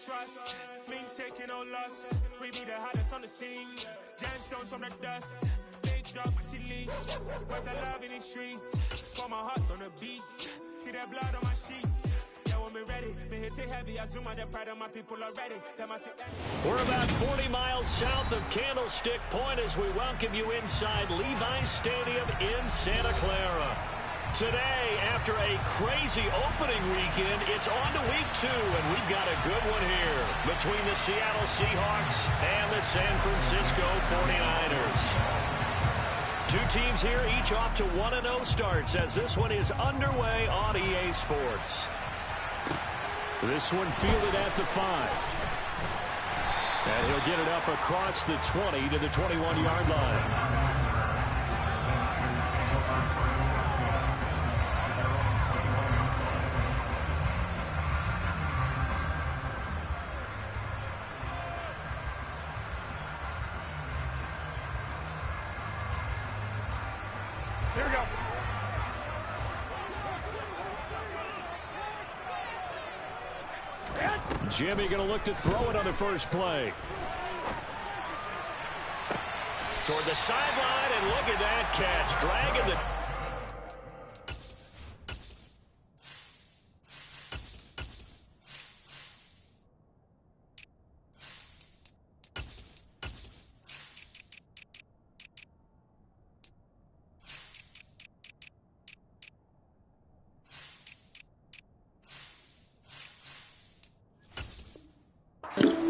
trust. Mean taking no loss. We be the hottest on the scene. Gemstones from the dust. Big dog, Matty leash. Where's the love in the streets? For my heart on the beat. See that blood on my sheets. Yeah, when we ready, me hit it heavy. I zoom out the pride of my people already. We're about 40 miles south of Candlestick Point as we welcome you inside Levi's Stadium in Santa Clara. Today, after a crazy opening weekend, it's on to week 2, and we've got a good one here between the Seattle Seahawks and the San Francisco 49ers. Two teams here, each off to 1-0 starts as this one is underway on EA Sports. This one fielded at the 5. And he'll get it up across the 20 to the 21-yard line. Here we go. Jimmy going to look to throw it on the first play. Toward the sideline, and look at that catch. Dragging the...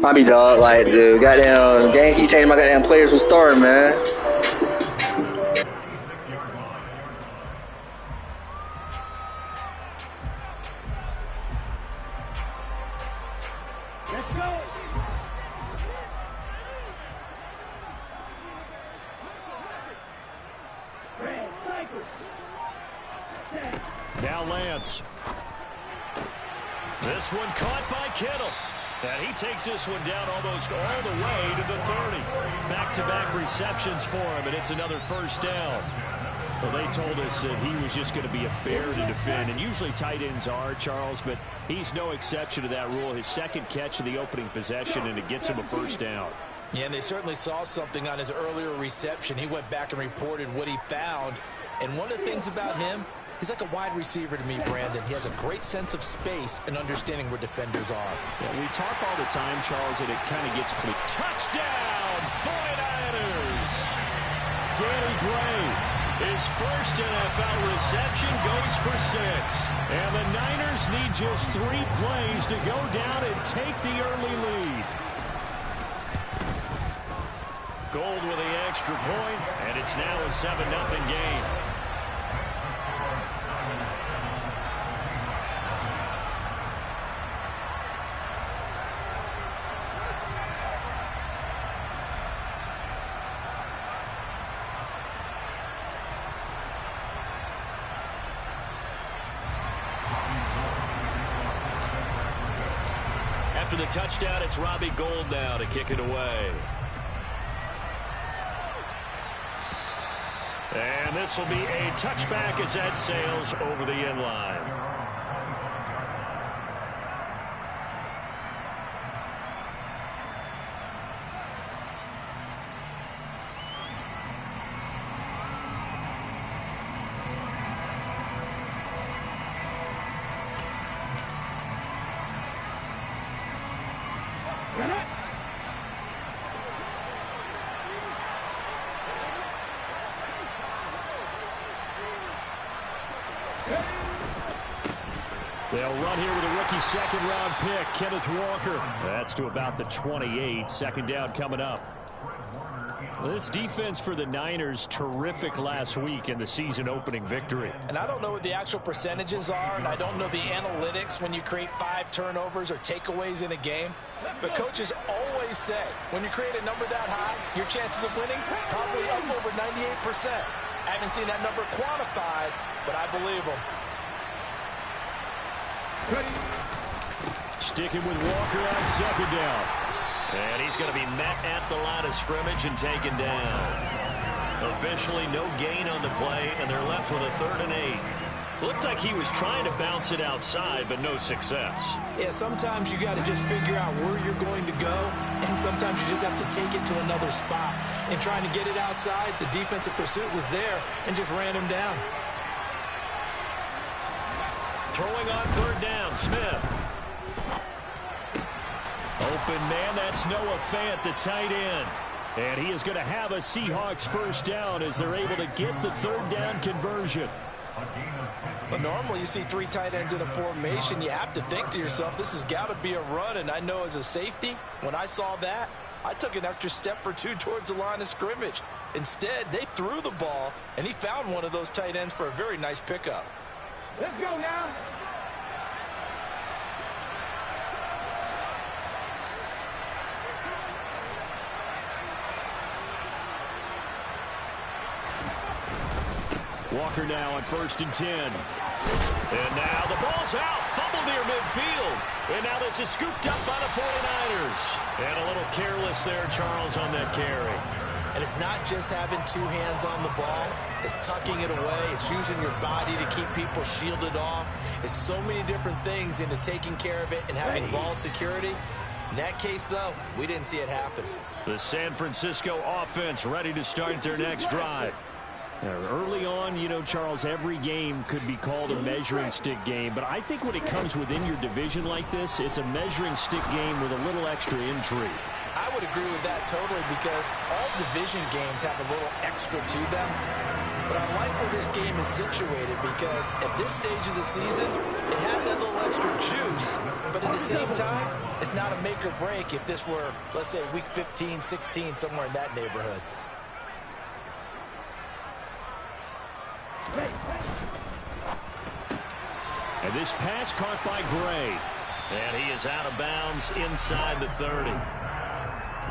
I be dog, like, dude, goddamn, game keep changing my goddamn players who starting, man. Let's go. Now Lance. This one caught by Kittle. And he takes this one down almost all the way to the 30. Back-to-back receptions for him, and it's another first down. Well, they told us that he was just going to be a bear to defend, and usually tight ends are, Charles, but he's no exception to that rule. His second catch of the opening possession, and it gets him a first down. Yeah, and they certainly saw something on his earlier reception. He went back and reported what he found, and one of the things about him, he's like a wide receiver to me, Brandon. He has a great sense of space and understanding where defenders are. Yeah, we talk all the time, Charles, and it kind of gets clear. Touchdown, 49ers! Danny Gray, his first NFL reception goes for 6. And the Niners need just 3 plays to go down and take the early lead. Gold with the extra point, and it's now a 7-0 game. After the touchdown, it's Robbie Gould now to kick it away. And this will be a touchback as that sails over the end line. They'll run here with a rookie second-round pick, Kenneth Walker. That's to about the 28. Second down coming up. This defense for the Niners, terrific last week in the season-opening victory. And I don't know what the actual percentages are, and I don't know the analytics when you create 5 turnovers or takeaways in a game. But coaches always say, when you create a number that high, your chances of winning probably up over 98%. I haven't seen that number quantified, but I believe them. Sticking with Walker on second down. And he's going to be met at the line of scrimmage and taken down. Officially no gain on the play, and they're left with a 3rd and 8. Looked like he was trying to bounce it outside, but no success. Yeah, sometimes you got to just figure out where you're going to go, and sometimes you just have to take it to another spot. And trying to get it outside, the defensive pursuit was there and just ran him down. Throwing on third down, Smith. Open man, that's Noah Fant, the tight end. And he is going to have a Seahawks first down as they're able to get the third down conversion. But normally you see 3 tight ends in a formation. You have to think to yourself, this has got to be a run. And I know as a safety, when I saw that, I took an extra step or 2 towards the line of scrimmage. Instead, they threw the ball, and he found one of those tight ends for a very nice pickup. Let's go now. Walker now on 1st and 10. And now the ball's out. Fumble near midfield. And now this is scooped up by the 49ers. And a little careless there, Charles, on that carry. And it's not just having 2 hands on the ball. It's tucking it away. It's using your body to keep people shielded off. It's so many different things into taking care of it and having ball security. In that case, though, we didn't see it happen. The San Francisco offense ready to start their next drive. Early on, you know, Charles, every game could be called a measuring stick game. But I think when it comes within your division like this, it's a measuring stick game with a little extra intrigue. I would agree with that totally because all division games have a little extra to them. But I like where this game is situated because at this stage of the season, it has that little extra juice. But at the same time, it's not a make or break if this were, let's say, week 15, 16, somewhere in that neighborhood. And this pass caught by Gray. And he is out of bounds inside the 30.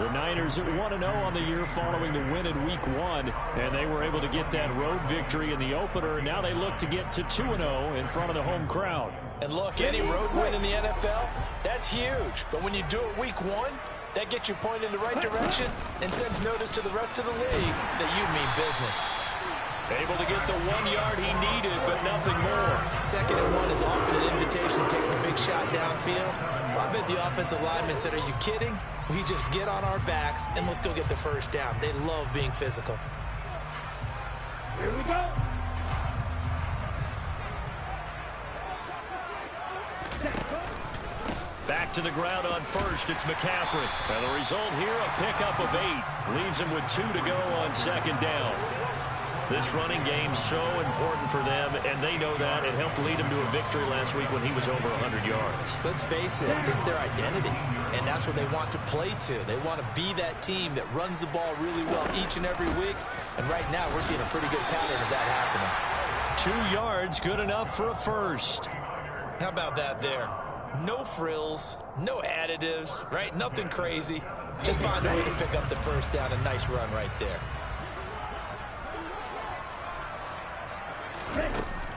The Niners at 1-0 on the year following the win in Week 1. And they were able to get that road victory in the opener. And now they look to get to 2-0 in front of the home crowd. And look, any road win in the NFL, that's huge. But when you do it Week 1, that gets you pointed in the right direction and sends notice to the rest of the league that you mean business. Able to get the 1 yard he needed, but nothing more. 2nd and 1 is often an invitation to take the big shot downfield. Well, I bet the offensive lineman said, are you kidding? We just get on our backs and let's go get the first down. They love being physical. Here we go. Back to the ground on 1st, it's McCaffrey. And the result here, a pickup of 8. Leaves him with 2 to go on 2nd down. This running game so important for them, and they know that. It helped lead him to a victory last week when he was over 100 yards. Let's face it, it's their identity, and that's what they want to play to. They want to be that team that runs the ball really well each and every week, and right now we're seeing a pretty good pattern of that happening. 2 yards, good enough for a first. How about that there? No frills, no additives, right? Nothing crazy. Just find a way to pick up the first down. A nice run right there.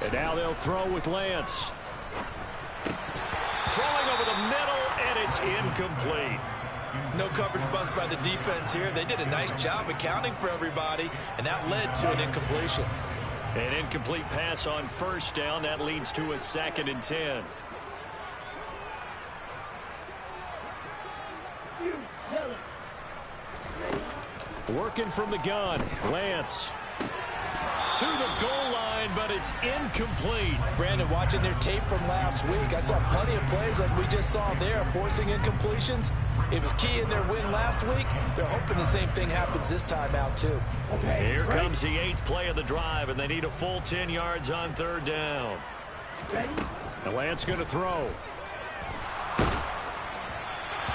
And now they'll throw with Lance. Throwing over the middle, and it's incomplete. No coverage bust by the defense here. They did a nice job accounting for everybody, and that led to an incompletion. An incomplete pass on 1st down. That leads to a 2nd and 10. Working from the gun, Lance. To the goal line, but it's incomplete. Brandon, watching their tape from last week, I saw plenty of plays like we just saw there, forcing incompletions. It was key in their win last week. They're hoping the same thing happens this time out, too. Here comes the 8th play of the drive, and they need a full 10 yards on 3rd down. And Lance going to throw.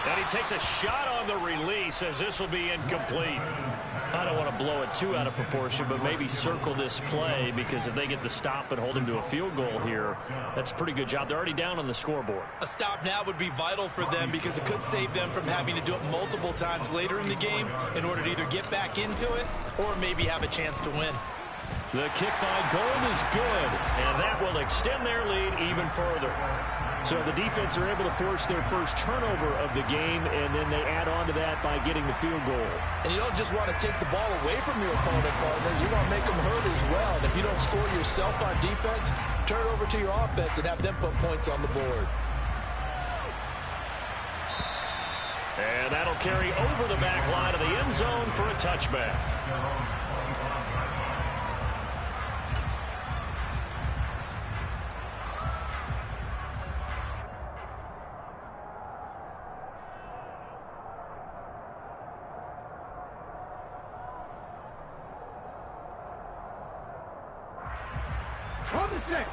And he takes a shot on the release as this will be incomplete. I don't want to blow it too out of proportion, but maybe circle this play because if they get the stop and hold him to a field goal here, that's a pretty good job. They're already down on the scoreboard. A stop now would be vital for them because it could save them from having to do it multiple times later in the game in order to either get back into it or maybe have a chance to win. The kick by Gold is good, and that will extend their lead even further. So the defense are able to force their first turnover of the game, and then they add on to that by getting the field goal. And you don't just want to take the ball away from your opponent, partner. You want to make them hurt as well. And if you don't score yourself on defense, turn it over to your offense and have them put points on the board. And that'll carry over the back line of the end zone for a touchback.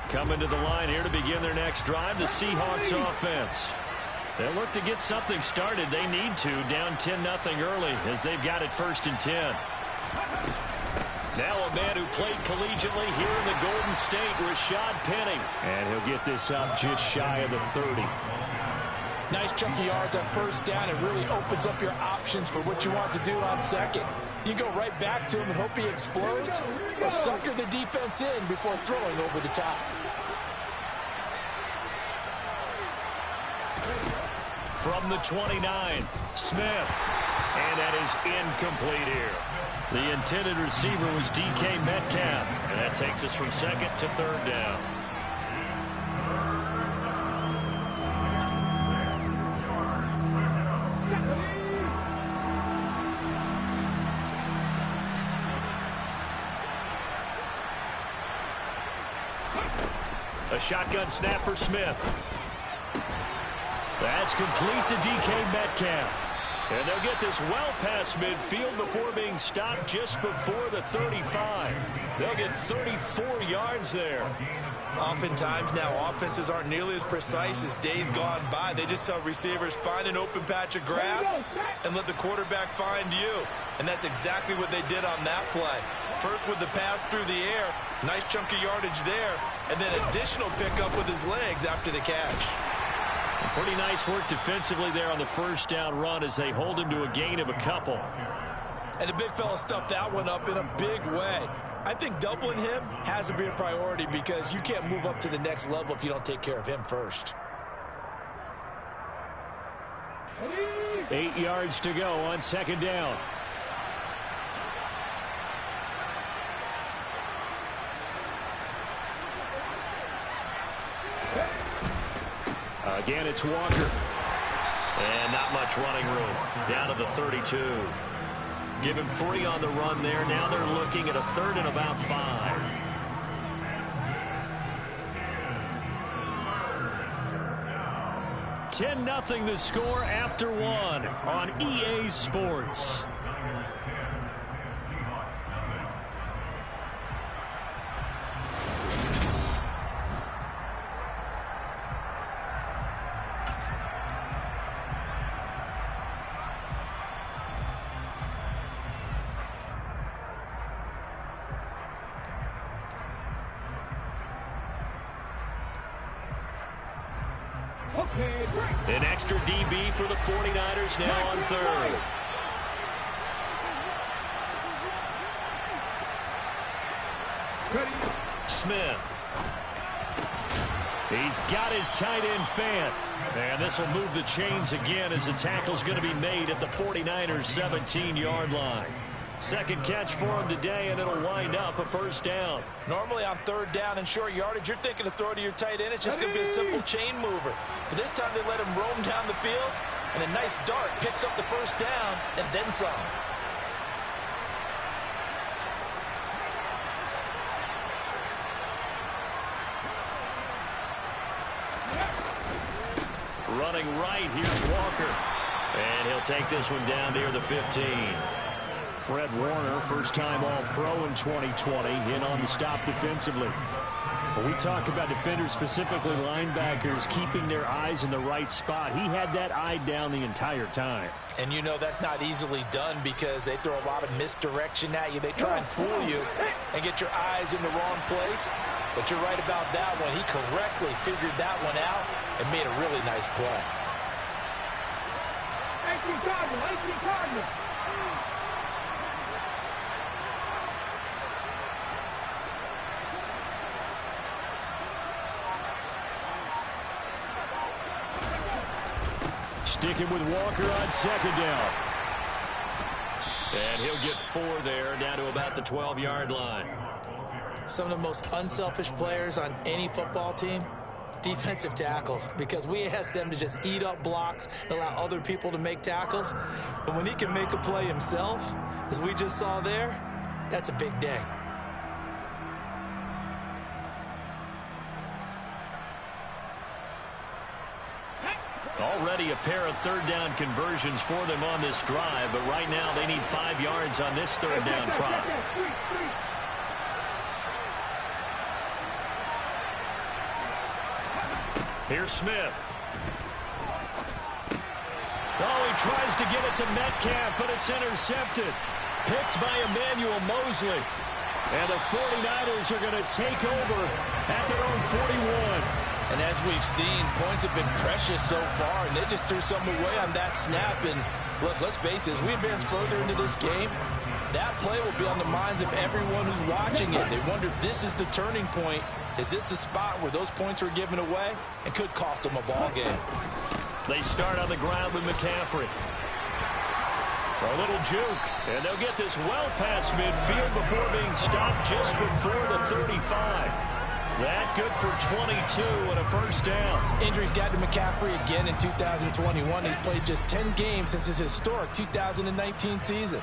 Coming to the line here to begin their next drive, the Seahawks offense. They'll look to get something started. They need to, down 10-0 early as they've got it 1st and 10. Now a man who played collegiately here in the Golden State, Rashad Penny. And he'll get this up just shy of the 30. Nice chunky yards on 1st down. It really opens up your options for what you want to do on 2nd. You go right back to him and hope he explodes, or sucker the defense in before throwing over the top. From the 29, Smith. And that is incomplete here. The intended receiver was DK Metcalf. And that takes us from 2nd to 3rd down. A shotgun snap for Smith. That's complete to DK Metcalf. And they'll get this well past midfield before being stopped just before the 35. They'll get 34 yards there. Oftentimes now offenses aren't nearly as precise as days gone by. They just tell receivers, find an open patch of grass and let the quarterback find you. And that's exactly what they did on that play. First with the pass through the air, nice chunk of yardage there, and then additional pickup with his legs after the catch. Pretty nice work defensively there on the 1st down run as they hold him to a gain of a couple. And the big fella stuffed that one up in a big way. I think doubling him has to be a priority because you can't move up to the next level if you don't take care of him first. 8 yards to go on 2nd down. Again, it's Walker. And not much running room. Down to the 32. Give him 3 on the run there. Now they're looking at a 3rd and about 5. $10-0 the score after 1 on EA Sports. An extra DB for the 49ers now on 3rd. Smith. He's got his tight end Fant. And this will move the chains again as the tackle's going to be made at the 49ers 17-yard line. Second catch for him today, and it'll wind up a 1st down. Normally on 3rd down and short yardage, you're thinking to throw to your tight end. It's just going to be a simple chain mover. But this time they let him roam down the field, and a nice dart picks up the 1st down and then some. Running right, here's Walker. And he'll take this one down near the 15. Fred Warner, first-time All-Pro in 2020, in on the stop defensively. When we talk about defenders, specifically linebackers, keeping their eyes in the right spot, he had that eye down the entire time. And you know that's not easily done because they throw a lot of misdirection at you. They try and fool you and get your eyes in the wrong place. But you're right about that one. He correctly figured that one out and made a really nice play. Cardinal. Sticking with Walker on second down. And he'll get 4 there, down to about the 12-yard line. Some of the most unselfish players on any football team, defensive tackles, because we ask them to just eat up blocks and allow other people to make tackles. But when he can make a play himself, as we just saw there, that's a big day. Already a pair of third-down conversions for them on this drive, but right now they need 5 yards on this third-down try. Here's Smith. Oh, he tries to get it to Metcalf, but it's intercepted. Picked by Emmanuel Mosley. And the 49ers are going to take over at their own 41. And as we've seen, points have been precious so far, and they just threw something away on that snap. And look, let's face it, as we advance further into this game, that play will be on the minds of everyone who's watching it. They wonder if this is the turning point. Is this the spot where those points were given away and could cost them a ball game? They start on the ground with McCaffrey. A little juke, and they'll get this well past midfield before being stopped just before the 35. That good for 22 and a first down. Injuries got to McCaffrey again in 2021. He's played just 10 games since his historic 2019 season.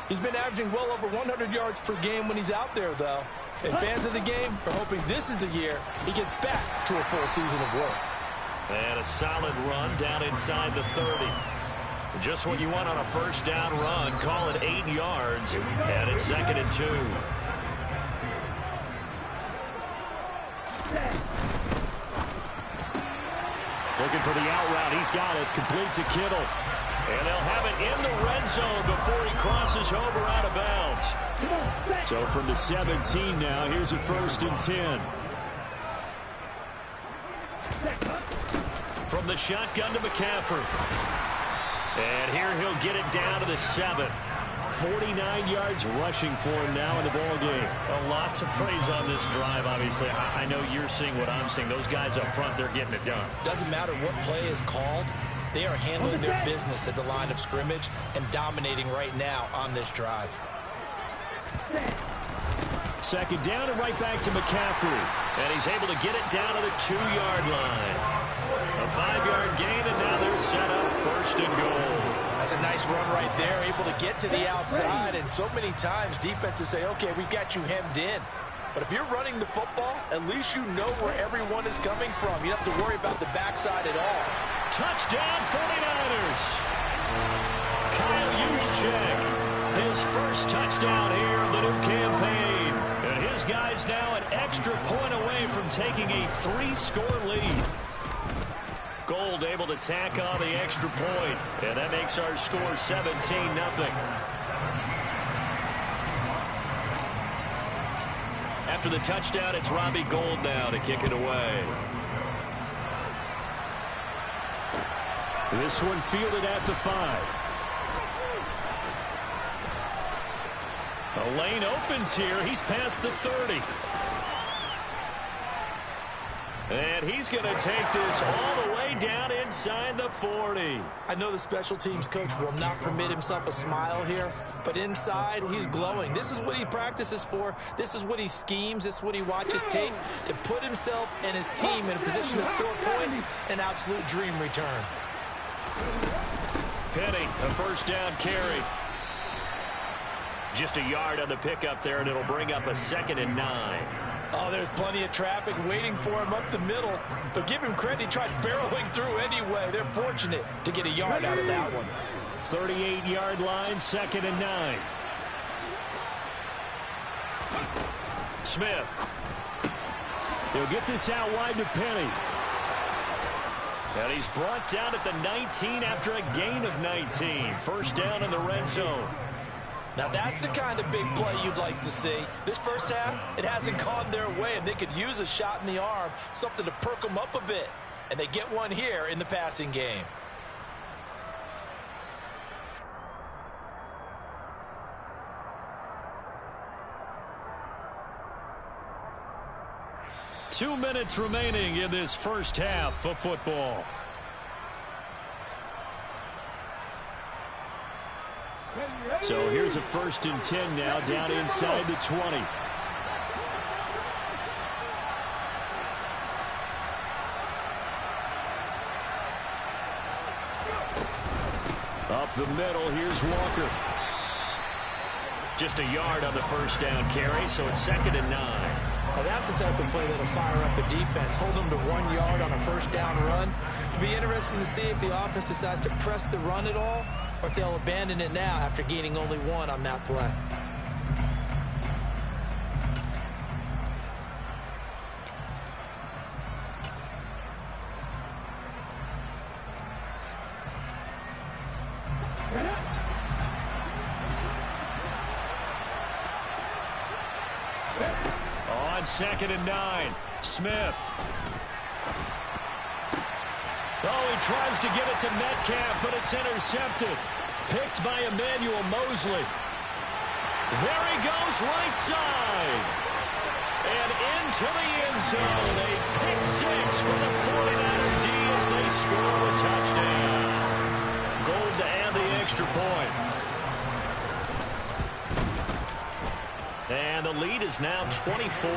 He's been averaging well over 100 yards per game when he's out there, though. And fans of the game are hoping this is the year he gets back to a full season of work. And a solid run down inside the 30. Just what you want on a first down run. Call it 8 yards, and it's 2nd and 2. Looking for the out route. He's got it. Complete to Kittle. And they'll have it in the red zone before he crosses over out of bounds. So from the 17 now, here's a 1st and 10. From the shotgun to McCaffrey. And here he'll get it down to the 7. 49 yards rushing for him now in the ball game. A lot to praise on this drive, obviously. I know you're seeing what I'm seeing. Those guys up front, they're getting it done. Doesn't matter what play is called. They are handling their business at the line of scrimmage and dominating right now on this drive. 2nd down and right back to McCaffrey. And he's able to get it down to the 2-yard line. A 5-yard gain, and now they're set up 1st and goal. That's a nice run right there, able to get to the outside. And so many times defenses say, okay, we've got you hemmed in. But if you're running the football, at least you know where everyone is coming from. You don't have to worry about the backside at all. Touchdown 49ers. Kyle Juszczyk, his first touchdown here of the new campaign. And his guys now an extra point away from taking a 3-score lead. Gold able to tack on the extra point. And that makes our score 17-0. After the touchdown, it's Robbie Gould now to kick it away. This one fielded at the 5. A lane opens here. He's past the 30. And he's going to take this all the way down inside the 40. I know the special teams coach will not permit himself a smile here, but inside, he's glowing. This is what he practices for. This is what he schemes. This is what he watches tape to put himself and his team in a position to score points. An absolute dream return. Penny, a first down carry. Just a yard on the pickup there, and it'll bring up a 2nd and 9. Oh, there's plenty of traffic waiting for him up the middle. But give him credit, he tried barreling through anyway. They're fortunate to get a yard out of that one. 38-yard line, 2nd and 9. Smith. He'll get this out wide to Penny. And he's brought down at the 19 after a gain of 19. First down in the red zone. Now that's the kind of big play you'd like to see. This first half, it hasn't gone their way, and they could use a shot in the arm, something to perk them up a bit. And they get one here in the passing game. Two minutes remaining in this first half of football. So here's a 1st and 10 now, down inside the 20. Up the middle, here's Walker. Just a yard on the 1st down carry, so it's 2nd and 9. Well, that's the type of play that'll fire up the defense. Hold them to 1 yard on a 1st down run. It'll be interesting to see if the offense decides to press the run at all, or if they'll abandon it now after gaining only 1 on that play. On 2nd and 9, Smith. Oh, he tries to get it to Metcalf, but it's intercepted. Picked by Emmanuel Mosley. There he goes, right side. And into the end zone. A pick 6 for the 49er D as they score a touchdown. Gold to add the extra point. And the lead is now 24.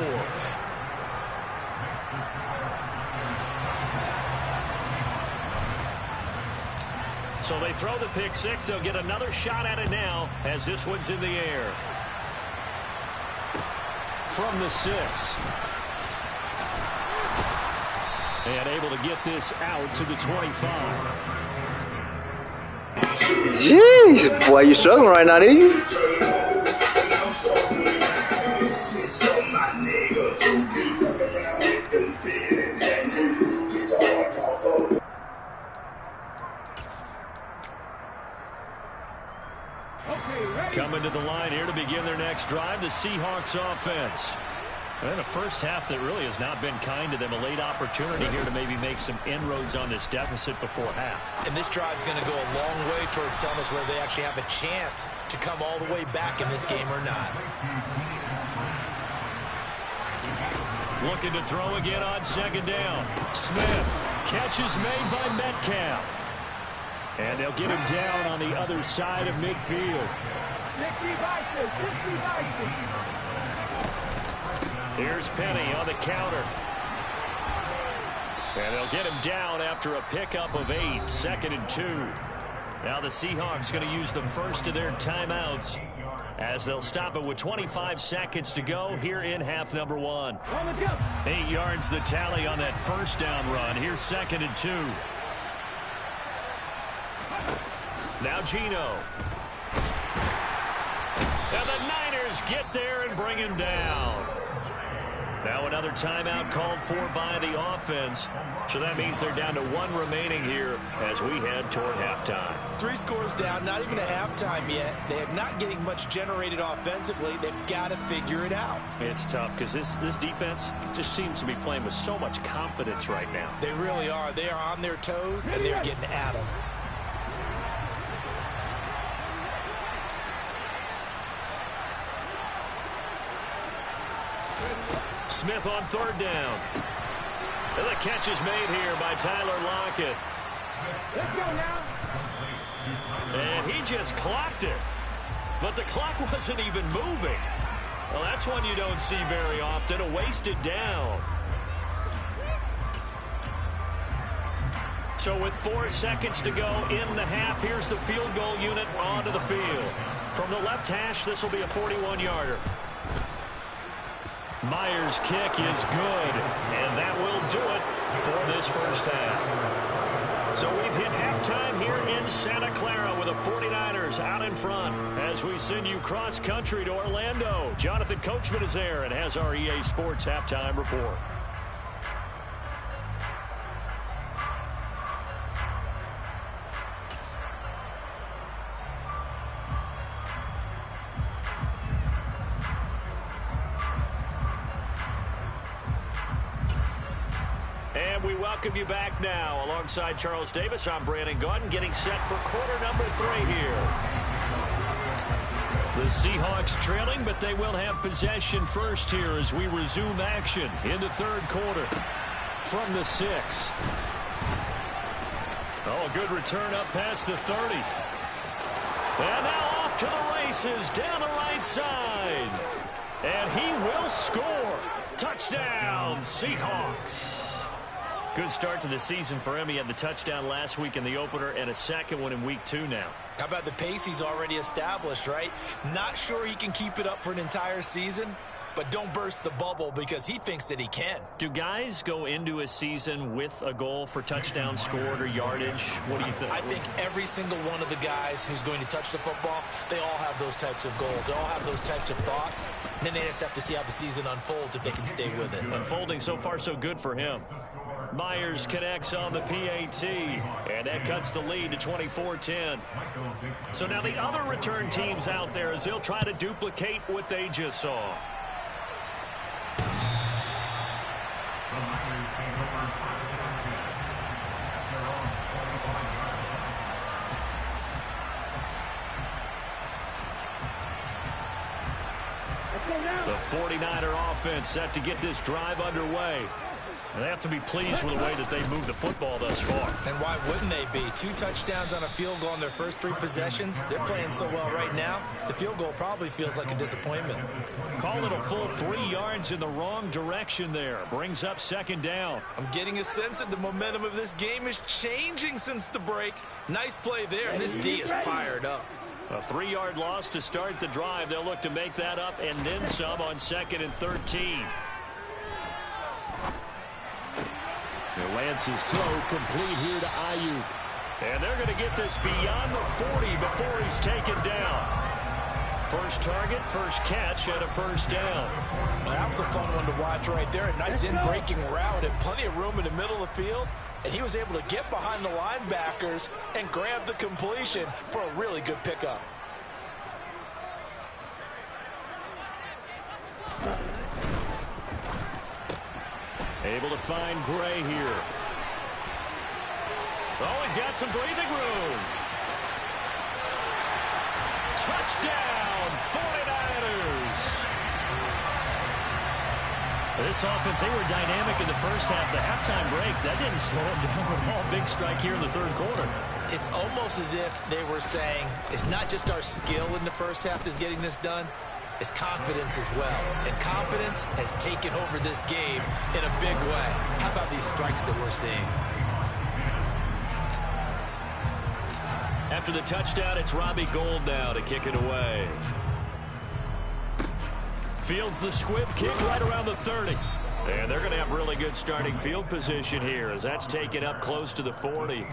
So they throw the pick 6. They'll get another shot at it now as this one's in the air. From the 6. And able to get this out to the 25. Jeez, boy, you struggling right now, dude? Coming to the line here to begin their next drive, the Seahawks offense. And a first half that really has not been kind to them. A late opportunity here to maybe make some inroads on this deficit before half. And this drive's going to go a long way towards telling us whether they actually have a chance to come all the way back in this game or not. Looking to throw again on 2nd down. Smith. Catch is made by Metcalf. And they'll get him down on the other side of midfield. Here's Penny on the counter. And they'll get him down after a pickup of 8. 2nd and 2. Now the Seahawks going to use the first of their timeouts as they'll stop it with 25 seconds to go here in half number 1. 8 yards the tally on that 1st down run. Here's 2nd and 2. Now Geno. And the Niners get there and bring him down. Now another timeout called for by the offense. So that means they're down to 1 remaining here as we head toward halftime. 3 scores down, not even a halftime yet. They are not getting much generated offensively. They've got to figure it out. It's tough because this defense just seems to be playing with so much confidence right now. They really are. They are on their toes, and they're getting at them. Smith on 3rd down. And the catch is made here by Tyler Lockett. Let's go now. And he just clocked it. But the clock wasn't even moving. Well, that's one you don't see very often, a wasted down. So with 4 seconds to go in the half, here's the field goal unit onto the field. From the left hash, this will be a 41-yarder. Myers' kick is good, and that will do it for this first half. So we've hit halftime here in Santa Clara with the 49ers out in front as we send you cross-country to Orlando. Jonathan Coachman is there and has our EA Sports halftime report. And we welcome you back now. Alongside Charles Davis, I'm Brandon Gaudin, getting set for quarter number 3 here. The Seahawks trailing, but they will have possession first here as we resume action in the 3rd quarter. From the 6. Oh, a good return up past the 30. And now off to the races down the right side. And he will score. Touchdown, Seahawks. Good start to the season for him. He had the touchdown last week in the opener and a second one in week 2 now. How about the pace he's already established, right? Not sure he can keep it up for an entire season, but don't burst the bubble because he thinks that he can. Do guys go into a season with a goal for touchdown scored or yardage? What do you think? I think every single one of the guys who's going to touch the football, they all have those types of goals. They all have those types of thoughts. And then they just have to see how the season unfolds if they can stay with it. Unfolding so far so good for him. Myers connects on the PAT, and that cuts the lead to 24-10. So now the other return teams out there as they'll try to duplicate what they just saw. The 49er offense set to get this drive underway. And they have to be pleased with the way that they moved the football thus far. And why wouldn't they be? 2 touchdowns on a field goal in their first 3 possessions. They're playing so well right now, the field goal probably feels like a disappointment. Call it a full 3 yards in the wrong direction there. Brings up second down. I'm getting a sense that the momentum of this game is changing since the break. Nice play there, and this D is fired up. A 3-yard loss to start the drive. They'll look to make that up and then some on 2nd and 13. Lance's throw complete here to Ayuk. And they're going to get this beyond the 40 before he's taken down. First target, first catch, and a first down. That was a fun one to watch right there. A nice in-breaking route and plenty of room in the middle of the field. And he was able to get behind the linebackers and grab the completion for a really good pickup. Able to find Gray here. Oh, he's got some breathing room. Touchdown, 49ers. This offense, they were dynamic in the first half. The halftime break, that didn't slow them down at all. Big strike here in the third quarter. It's almost as if they were saying, it's not just our skill in the first half that's getting this done. It's confidence as well. And confidence has taken over this game in a big way. How about these strikes that we're seeing? After the touchdown, it's Robbie Gould now to kick it away. Fields the squib kick right around the 30. And they're going to have really good starting field position here as that's taken up close to the 40.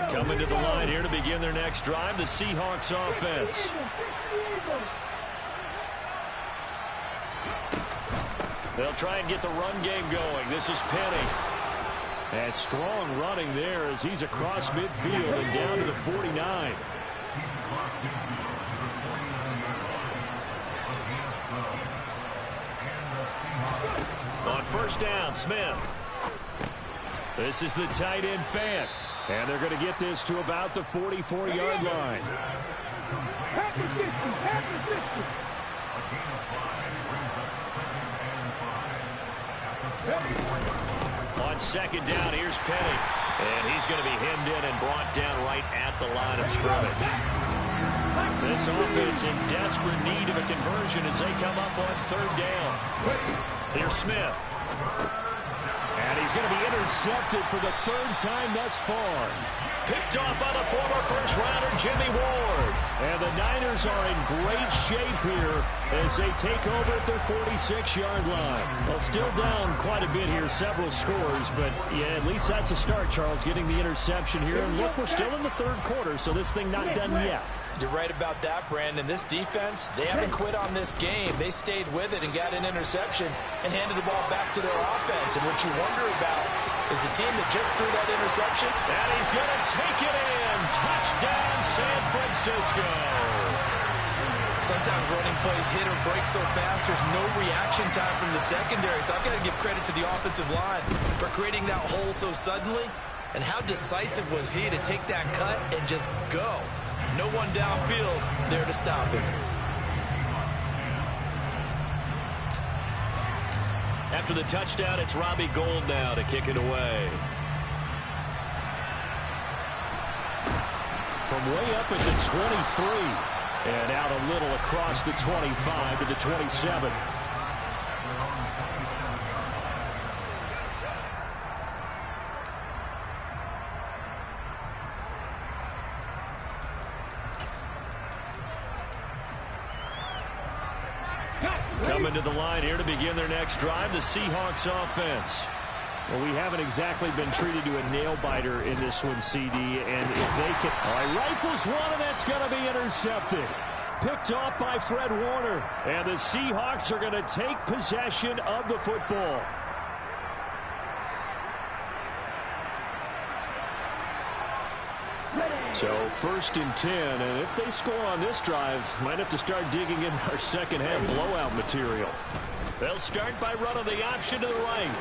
Coming to the line here to begin their next drive, the Seahawks offense. They'll try and get the run game going. This is Penny. And strong running there as he's across midfield and down to the 49. On first down, Smith. This is the tight end Fant. And they're going to get this to about the 44-yard line. On second down, here's Penny. And he's going to be hemmed in and brought down right at the line of scrimmage. This offense in desperate need of a conversion as they come up on third down. Here's Smith. And he's going to be intercepted for the 3rd time thus far. Picked off by the former first-rounder Jimmy Ward. And the Niners are in great shape here as they take over at their 46-yard line. Well, still down quite a bit here, several scores, but yeah, at least that's a start, Charles, getting the interception here. And look, we're still in the 3rd quarter, so this thing not done yet. You're right about that, Brandon. This defense, they haven't quit on this game. They stayed with it and got an interception and handed the ball back to their offense. And what you wonder about is the team that just threw that interception. And he's going to take it in. Touchdown, San Francisco. Sometimes running plays hit or break so fast, there's no reaction time from the secondary. So I've got to give credit to the offensive line for creating that hole so suddenly. And how decisive was he to take that cut and just go? No one downfield there to stop him. After the touchdown, it's Robbie Gould now to kick it away. From way up at the 23. And out a little across the 25 to the 27. Coming to the line here to begin their next drive, the Seahawks offense. Well, we haven't exactly been treated to a nail-biter in this one, CD, and if they can... All right, rifles one, and that's going to be intercepted. Picked off by Fred Warner, and the Seahawks are going to take possession of the football. So, 1st and 10, and if they score on this drive, might have to start digging in our second-half blowout material. They'll start by running the option to the right.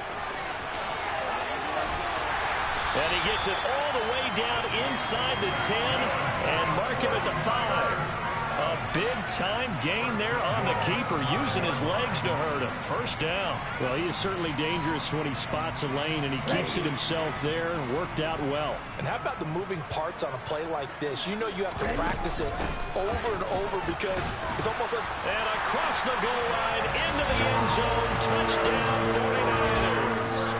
And he gets it all the way down inside the 10 and mark him at the 5. A big-time gain there on the keeper, using his legs to hurt him. First down. Well, he is certainly dangerous when he spots a lane, and he keeps it himself there and worked out well. And how about the moving parts on a play like this? You know you have to practice it over and over because it's almost like... And across the goal line, into the end zone, touchdown 49ers.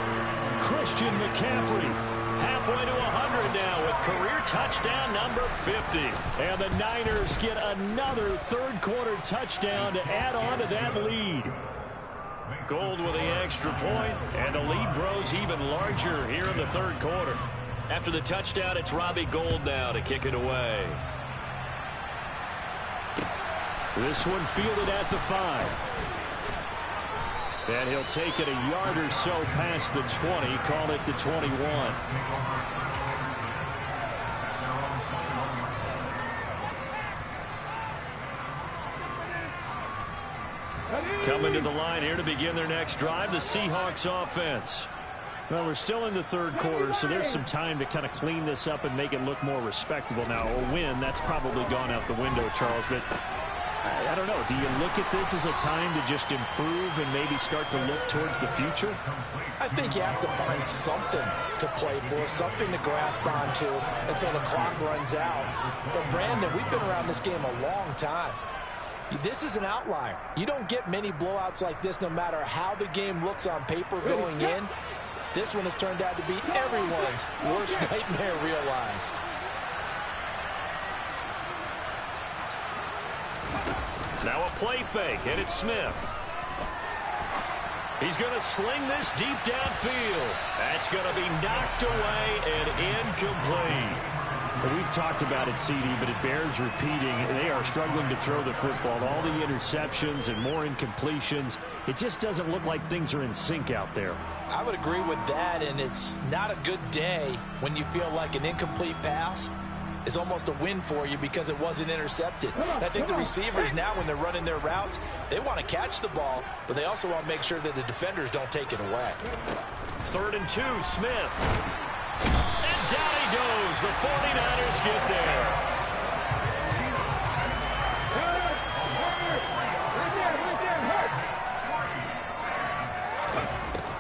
Christian McCaffrey. Halfway to 100 now with career touchdown number 50. And the Niners get another third-quarter touchdown to add on to that lead. Gould with the extra point, and the lead grows even larger here in the third quarter. After the touchdown, it's Robbie Gould now to kick it away. This one fielded at the 5. And he'll take it a yard or so past the 20, call it the 21. Coming to the line here to begin their next drive, the Seahawks offense. Well, we're still in the third quarter, so there's some time to kind of clean this up and make it look more respectable. Now, a win, that's probably gone out the window, Charles, but I don't know. Do you look at this as a time to just improve and maybe start to look towards the future? I think you have to find something to play for, something to grasp onto until the clock runs out. But, Brandon, we've been around this game a long time. This is an outlier. You don't get many blowouts like this no matter how the game looks on paper going in. This one has turned out to be everyone's worst nightmare realized. Now a play fake, and it's Smith. He's going to sling this deep downfield. That's going to be knocked away and incomplete. Well, we've talked about it, CD, but it bears repeating. They are struggling to throw the football. All the interceptions and more incompletions. It just doesn't look like things are in sync out there. I would agree with that, and it's not a good day when you feel like an incomplete pass is almost a win for you because it wasn't intercepted. And I think the receivers now, when they're running their routes, they want to catch the ball, but they also want to make sure that the defenders don't take it away. 3rd and 2, Smith. And down he goes. The 49ers get there.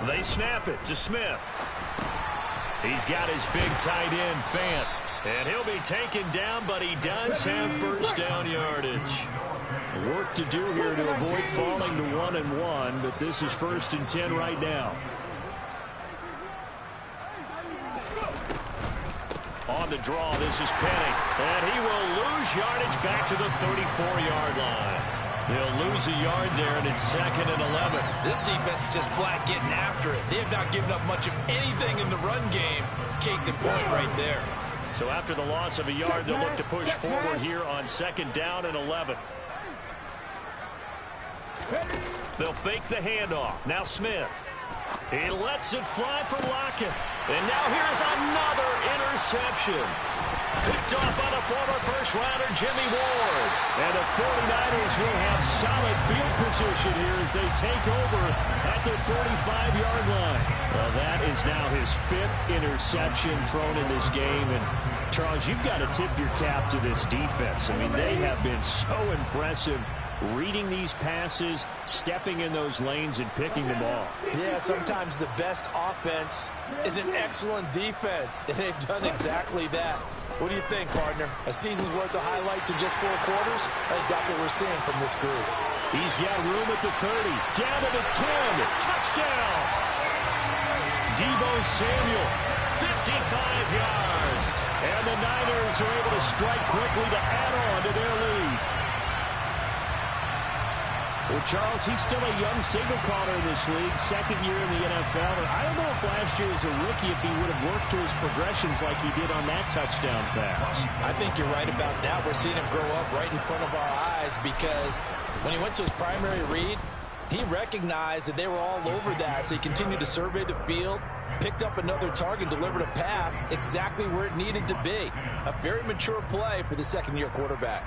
They snap it to Smith. He's got his big tight end, Fant. And he'll be taken down, but he does have first down yardage. Work to do here to avoid falling to 1-1, but this is 1st and 10 right now. On the draw, this is Penny. And he will lose yardage back to the 34-yard line. They'll lose a yard there, and it's 2nd and 11. This defense is just flat getting after it. They have not given up much of anything in the run game. Case in point right there. So after the loss of a yard, they'll look to push forward here on 2nd down and 11. They'll fake the handoff. Now Smith. He lets it fly for Lockett. And now here's another interception. Picked off by the former first-rounder Jimmy Ward. And the 49ers will have solid field position here as they take over at the 45-yard line. Well, that is now his 5th interception thrown in this game. And, Charles, you've got to tip your cap to this defense. I mean, they have been so impressive reading these passes, stepping in those lanes, and picking them off. Yeah, sometimes the best offense is an excellent defense, and they've done exactly that. What do you think, partner? A season's worth of highlights in just 4 quarters? I think that's what we're seeing from this group. He's got room at the 30, down to the 10, touchdown! Deebo Samuel, 55 yards. And the Niners are able to strike quickly to add on to their lead. Well, Charles, he's still a young signal caller in this league, second year in the NFL. And I don't know if last year as a rookie if he would have worked through his progressions like he did on that touchdown pass. I think you're right about that. We're seeing him grow up right in front of our eyes because when he went to his primary read, he recognized that they were all over that, so he continued to survey the field, picked up another target, delivered a pass exactly where it needed to be. A very mature play for the second-year quarterback.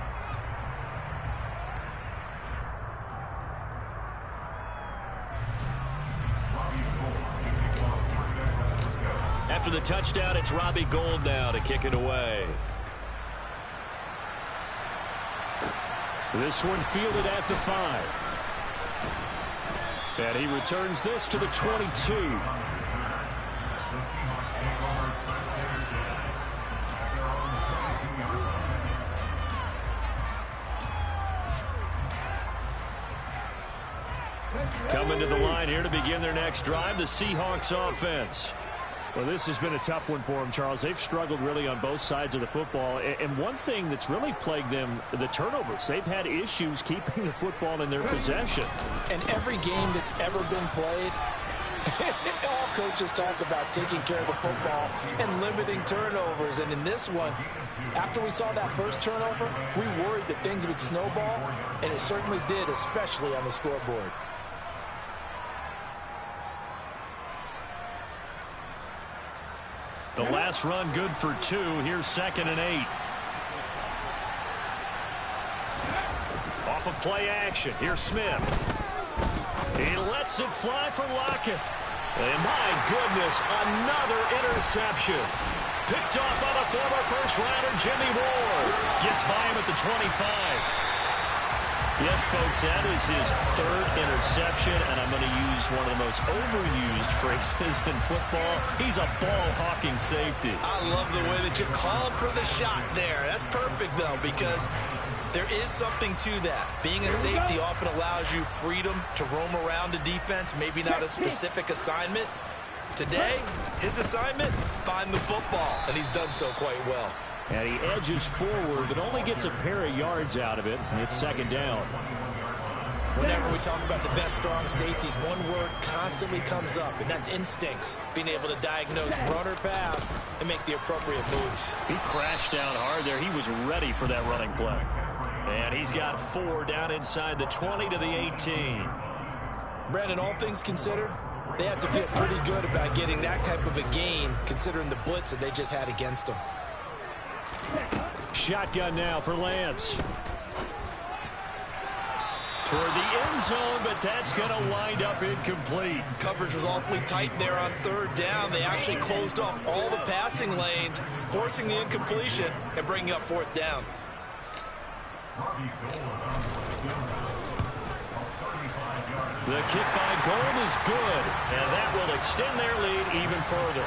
After the touchdown, it's Robbie Gould now to kick it away. This one fielded at the 5. And he returns this to the 22. Coming to the line here to begin their next drive, the Seahawks offense. Well, this has been a tough one for them, Charles. They've struggled really on both sides of the football. And one thing that's really plagued them, the turnovers. They've had issues keeping the football in their possession. And every game that's ever been played, all coaches talk about taking care of the football and limiting turnovers. And in this one, after we saw that first turnover, we worried that things would snowball, and it certainly did, especially on the scoreboard. The last run good for 2. Here's 2nd and 8. Off of play action. Here's Smith. He lets it fly for Lockett. And my goodness, another interception. Picked off by the former first-rounder Jimmy Ward. Gets by him at the 25. Yes, folks, that is his 3rd interception, and I'm going to use one of the most overused phrases in football. He's a ball-hawking safety. I love the way that you called for the shot there. That's perfect, though, because there is something to that. Being a safety often allows you freedom to roam around the defense, maybe not a specific assignment. Today, his assignment, find the football, and he's done so quite well. And he edges forward, but only gets a pair of yards out of it, and it's 2nd down. Whenever we talk about the best strong safeties, one word constantly comes up, and that's instincts. Being able to diagnose run or pass and make the appropriate moves. He crashed down hard there. He was ready for that running play. And he's got 4 down inside the 20 to the 18. Brandon, all things considered, they have to feel pretty good about getting that type of a gain, considering the blitz that they just had against them. Shotgun now for Lance. Toward the end zone, but that's going to wind up incomplete. Coverage was awfully tight there on 3rd down. They actually closed off all the passing lanes, forcing the incompletion and bringing up 4th down. The kick by Gould is good, and that will extend their lead even further.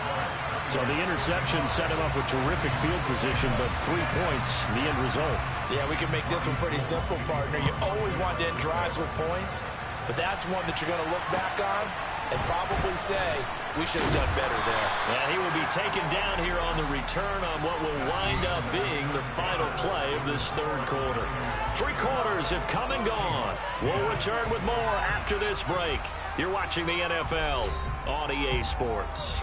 So the interception set him up with terrific field position, but 3 points, the end result. Yeah, we can make this one pretty simple, partner. You always want to end drives with points, but that's one that you're going to look back on and probably say, we should have done better there. And he will be taken down here on the return on what will wind up being the final play of this 3rd quarter. 3 quarters have come and gone. We'll return with more after this break. You're watching the NFL on EA Sports.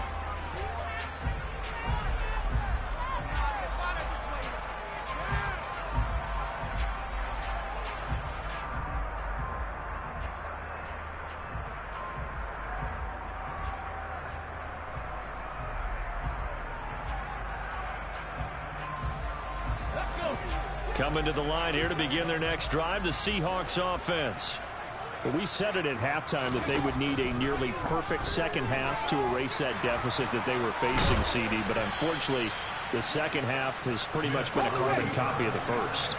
Coming to the line here to begin their next drive, the Seahawks offense. Well, we said it at halftime that they would need a nearly perfect second half to erase that deficit that they were facing, CD. But unfortunately, The second half has pretty much been a carbon copy of the first.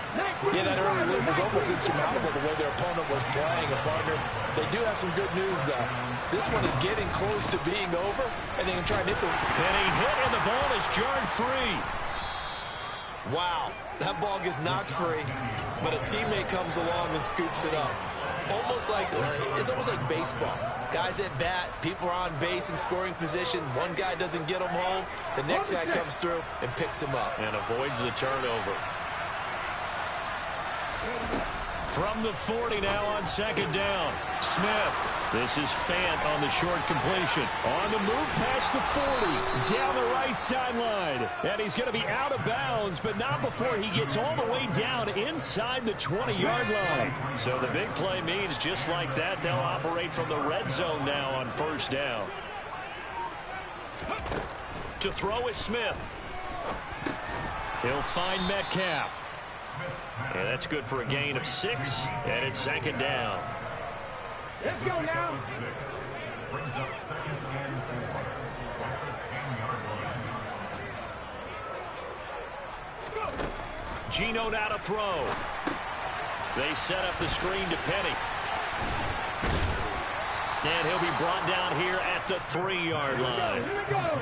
Yeah, that early lead was almost insurmountable the way their opponent was playing. And, partner, they do have some good news, though. This one is getting close to being over, and they can try and hit the... Penny hit, and the ball is jarred free. Wow, that ball gets knocked free, but a teammate comes along and scoops it up. It's almost like baseball. Guys at bat, people are on base in scoring position. One guy doesn't get them home. The next guy comes through and picks him up. And avoids the turnover. From the 40 now on second down. Smith. This is Fant on the short completion. On the move past the 40. Down the right sideline. And he's going to be out of bounds, but not before he gets all the way down inside the 20-yard line. So the big play means just like that, they'll operate from the red zone now on first down. To throw is Smith. He'll find Metcalf. And that's good for a gain of 6, and it's second down. Let's go now. Geno now to throw. They set up the screen to Penny. And he'll be brought down here at the 3-yard line. Here we go.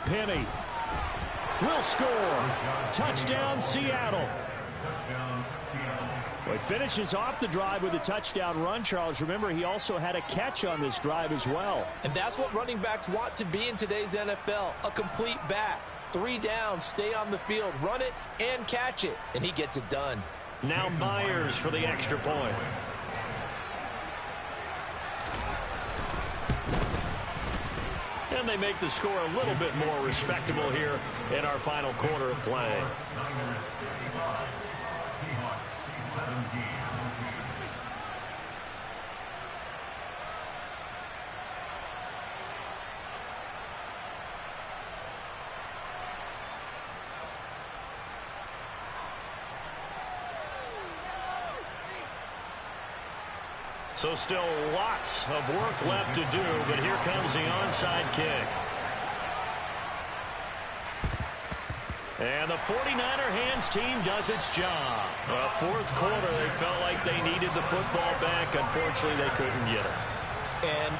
Penny will score. Touchdown, Seattle. Well, he finishes off the drive with a touchdown run, Charles. Remember, he also had a catch on this drive as well. And that's what running backs want to be in today's NFL, a complete back. 3 down, stay on the field, run it, and catch it. And he gets it done. Now Myers for the extra point. And they make the score a little bit more respectable here in our final quarter of play. So still lots of work left to do, but here comes the onside kick. And the 49er hands team does its job. Fourth quarter, they felt like they needed the football back. Unfortunately, they couldn't get it. And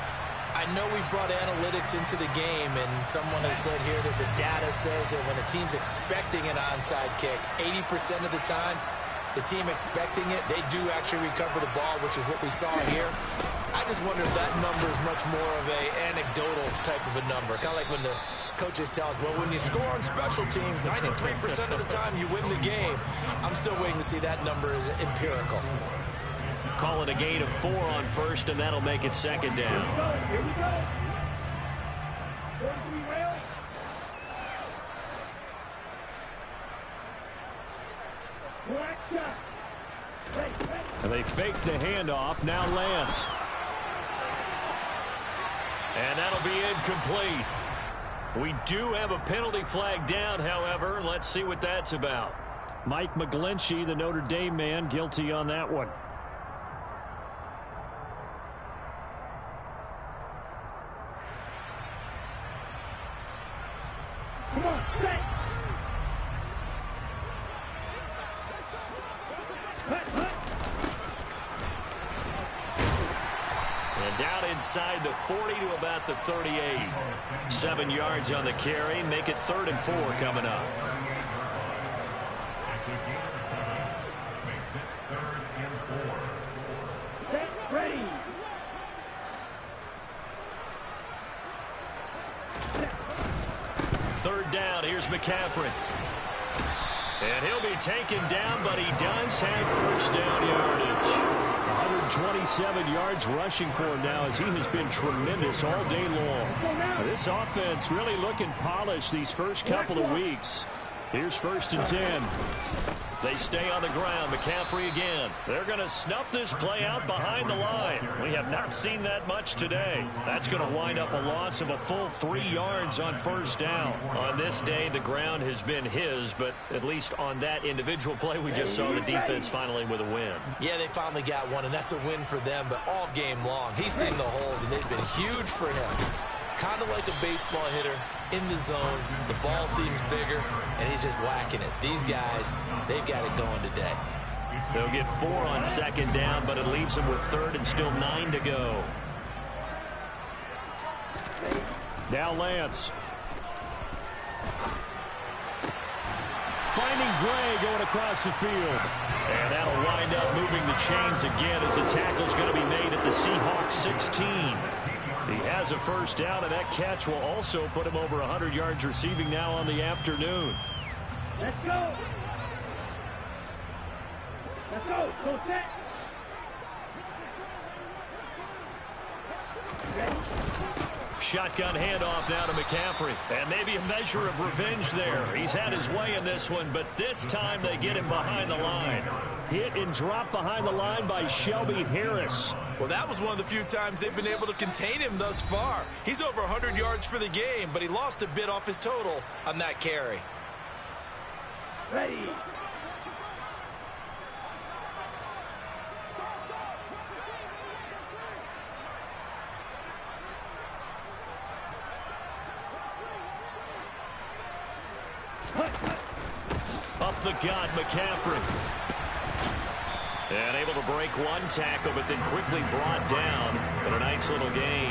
I know we brought analytics into the game, and someone has said here that the data says that when a team's expecting an onside kick, 80% of the time, the team expecting it, they do actually recover the ball, which is what we saw here. I just wonder if that number is much more of a anecdotal type of a number. Kind of like when the coaches tell us, well, when you score on special teams, 93% of the time you win the game. I'm still waiting to see that number is empirical. Call it a gain of 4 on first, and that'll make it second down. Here we go. And they fake the handoff. Now Lance. And that'll be incomplete. We do have a penalty flag down, however. Let's see what that's about. Mike McGlinchey, the Notre Dame man, guilty on that one. Come on, stay. And down inside the 40 to about the 38. 7 yards on the carry. Make it 3rd and 4 coming up. Ready. Third down. Here's McCaffrey. And he'll be taken down, but he does have first down yardage. 127 yards rushing for him now as he has been tremendous all day long. This offense really looking polished these first couple of weeks. Here's 1st and 10. They stay on the ground. McCaffrey again. They're going to snuff this play out behind the line. We have not seen that much today. That's going to wind up a loss of a full 3 yards on first down. On this day, the ground has been his, but at least on that individual play, we just saw the defense finally with a win. Yeah, they finally got one, and that's a win for them, but all game long, he's seen the holes, and they've been huge for him. Kind of like a baseball hitter in the zone. The ball seems bigger, and he's just whacking it. These guys, they've got it going today. They'll get 4 on second down, but it leaves them with third and still 9 to go. Now Lance. Finding Gray going across the field. And that'll wind up moving the chains again as the tackle's going to be made at the Seahawks 16. He has a first down, and that catch will also put him over 100 yards receiving now on the afternoon. Let's go. Let's go. Go set. Shotgun handoff now to McCaffrey. And maybe a measure of revenge there. He's had his way in this one, but this time they get him behind the line. Hit and drop behind the line by Shelby Harris. Well, that was one of the few times they've been able to contain him thus far. He's over 100 yards for the game, but he lost a bit off his total on that carry. Ready. Up the gut, McCaffrey. And able to break one tackle, but then quickly brought down. But a nice little gain.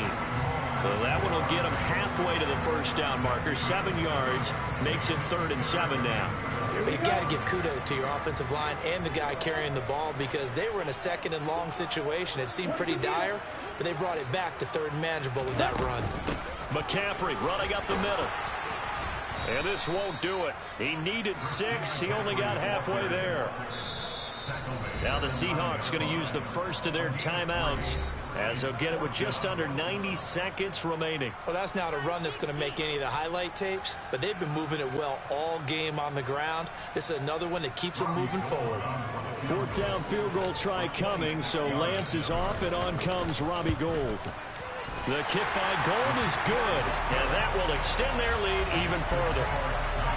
So that one will get him halfway to the first down marker. 7 yards, makes it 3rd and 7 now. You've got to give kudos to your offensive line and the guy carrying the ball because they were in a 2nd and long situation. It seemed pretty dire, but they brought it back to 3rd and manageable with that run. McCaffrey running up the middle. And this won't do it. He needed 6. He only got halfway there. Now the Seahawks going to use the first of their timeouts as they'll get it with just under 90 seconds remaining. Well, that's not a run that's going to make any of the highlight tapes, but they've been moving it well all game on the ground. This is another one that keeps them moving forward. 4th down field goal try coming, so Lance is off, and on comes Robbie Gould. The kick by Gould is good, and that will extend their lead even further.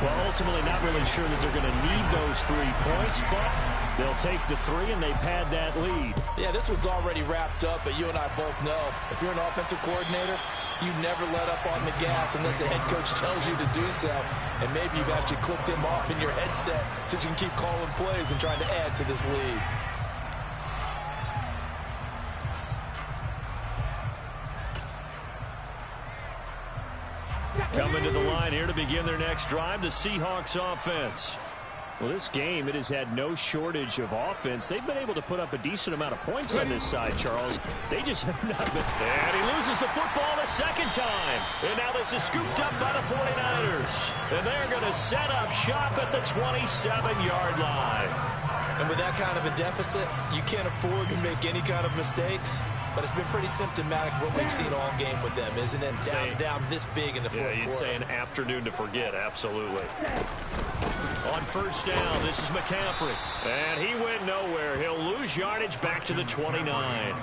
Well, ultimately not really sure that they're going to need those 3 points, but they'll take the 3 and they pad that lead. Yeah, this one's already wrapped up, but you and I both know if you're an offensive coordinator, you never let up on the gas unless the head coach tells you to do so. And maybe you've actually clipped him off in your headset so you can keep calling plays and trying to add to this lead. Coming to the line here to begin their next drive, the Seahawks offense. Well, this game, it has had no shortage of offense. They've been able to put up a decent amount of points on this side, Charles. They just have not been. And he loses the football a second time. And now this is scooped up by the 49ers. And they're going to set up shop at the 27-yard line. And with that kind of a deficit, you can't afford to make any kind of mistakes. But it's been pretty symptomatic of what we've seen all game with them, isn't it? Down this big in the fourth quarter. Yeah, you'd say an afternoon to forget, absolutely. On first down, this is McCaffrey. And he went nowhere. He'll lose yardage back to the 29.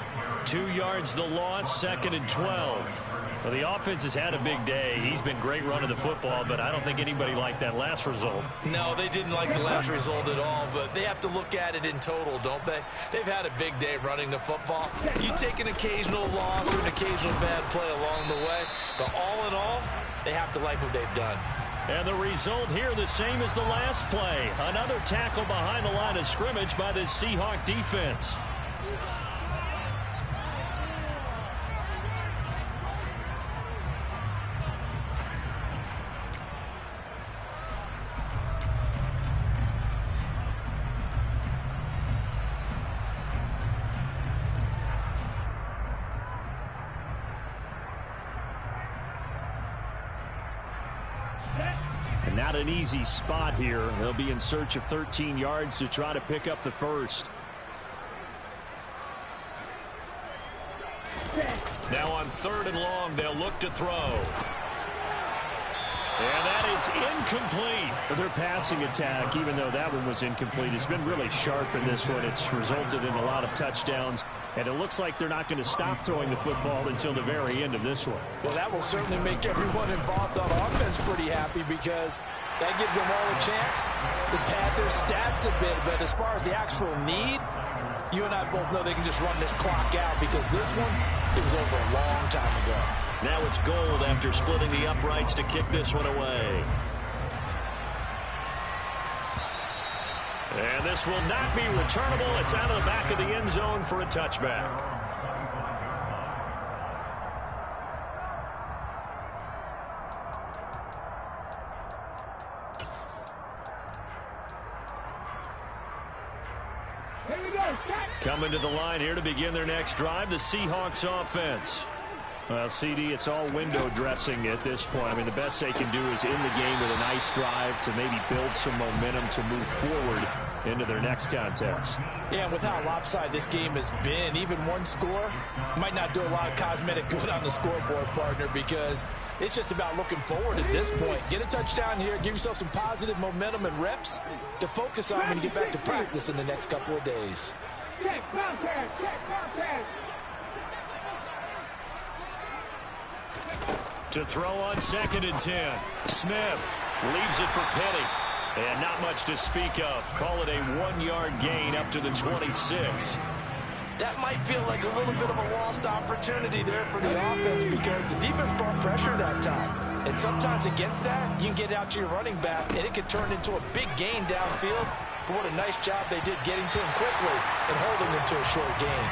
2 yards the loss, 2nd and 12. Well, the offense has had a big day. He's been great running the football, but I don't think anybody liked that last result. No, they didn't like the last result at all, but they have to look at it in total, don't they? They've had a big day running the football. You take an occasional loss or an occasional bad play along the way, but all in all, they have to like what they've done. And the result here the same as the last play. Another tackle behind the line of scrimmage by the Seahawk defense. And not an easy spot here. They'll be in search of 13 yards to try to pick up the first. Now on 3rd and long, they'll look to throw. And that is incomplete. Their passing attack, even though that one was incomplete, has been really sharp in this one. It's resulted in a lot of touchdowns, and it looks like they're not going to stop throwing the football until the very end of this one. Well, that will certainly make everyone involved on offense pretty happy, because that gives them all a chance to pad their stats a bit. But as far as the actual need, you and I both know they can just run this clock out, because this one, it was over a long time ago. Now it's Gold after splitting the uprights to kick this one away. And this will not be returnable. It's out of the back of the end zone for a touchback. Here we go. Coming to the line here to begin their next drive, the Seahawks offense. Well, CD, it's all window dressing at this point. I mean, the best they can do is in the game with a nice drive to maybe build some momentum to move forward into their next contest. Yeah, and with how lopsided this game has been, even one score might not do a lot of cosmetic good on the scoreboard, partner, because it's just about looking forward at this point. Get a touchdown here, give yourself some positive momentum and reps to focus on when you get back to practice in the next couple of days. Check, contact, check, contact. To throw on 2nd and 10. Smith leaves it for Penny. And not much to speak of. Call it a 1-yard gain up to the 26. That might feel like a little bit of a lost opportunity there for the offense, because the defense brought pressure that time. And sometimes against that, you can get out to your running back, and it can turn into a big gain downfield. But what a nice job they did getting to him quickly and holding him to a short gain.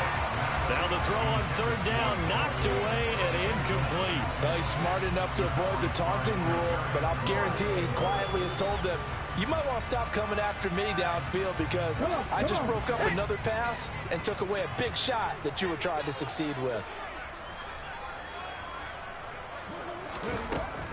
Now the throw on 3rd down, knocked away and incomplete. Well, he's smart enough to avoid the taunting rule, but I'll guarantee he quietly has told them, you might want to stop coming after me downfield, because I just broke up another pass and took away a big shot that you were trying to succeed with.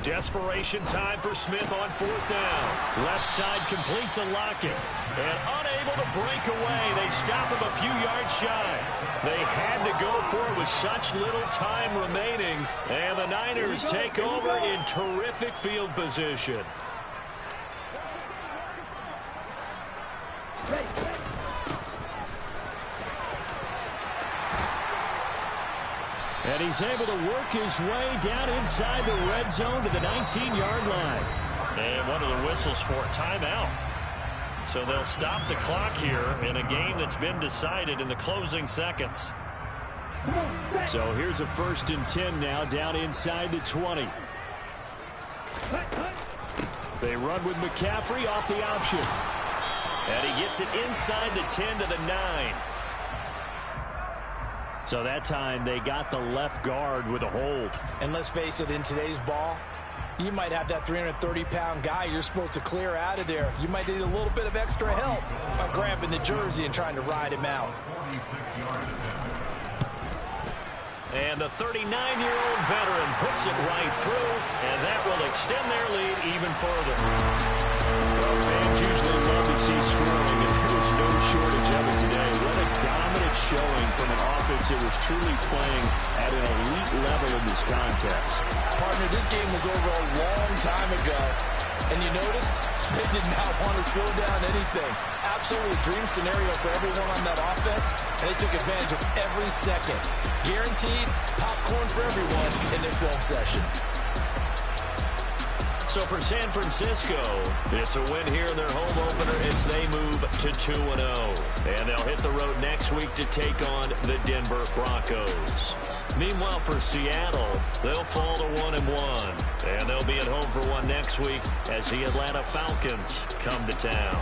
Desperation time for Smith on 4th down. Left side complete to Lockett. And unable to break away. They stop him a few yards shy. They had to go for it with such little time remaining. And the Niners take over in terrific field position. And he's able to work his way down inside the red zone to the 19-yard line. And one of the whistles for a timeout. So they'll stop the clock here in a game that's been decided in the closing seconds. So here's a 1st and 10 now, down inside the 20. They run with McCaffrey off the option. And he gets it inside the 10 to the 9. So that time they got the left guard with a hold. And let's face it, in today's ball, you might have that 330-pound guy you're supposed to clear out of there. You might need a little bit of extra help by grabbing the jersey and trying to ride him out. And the 39-year-old veteran puts it right through, and that will extend their lead even further. Well, fans usually love to see scoring, and there was no shortage of it today. What a dominant showing from an offense that was truly playing at an elite level in this contest. Partner, this game was over a long time ago, and you noticed they did not want to slow down anything. Absolutely dream scenario for everyone on that offense, and they took advantage of every second. Guaranteed popcorn for everyone in their film session. So for San Francisco, it's a win here in their home opener as they move to 2-0. And they'll hit the road next week to take on the Denver Broncos. Meanwhile, for Seattle, they'll fall to 1-1. And they'll be at home for one next week as the Atlanta Falcons come to town.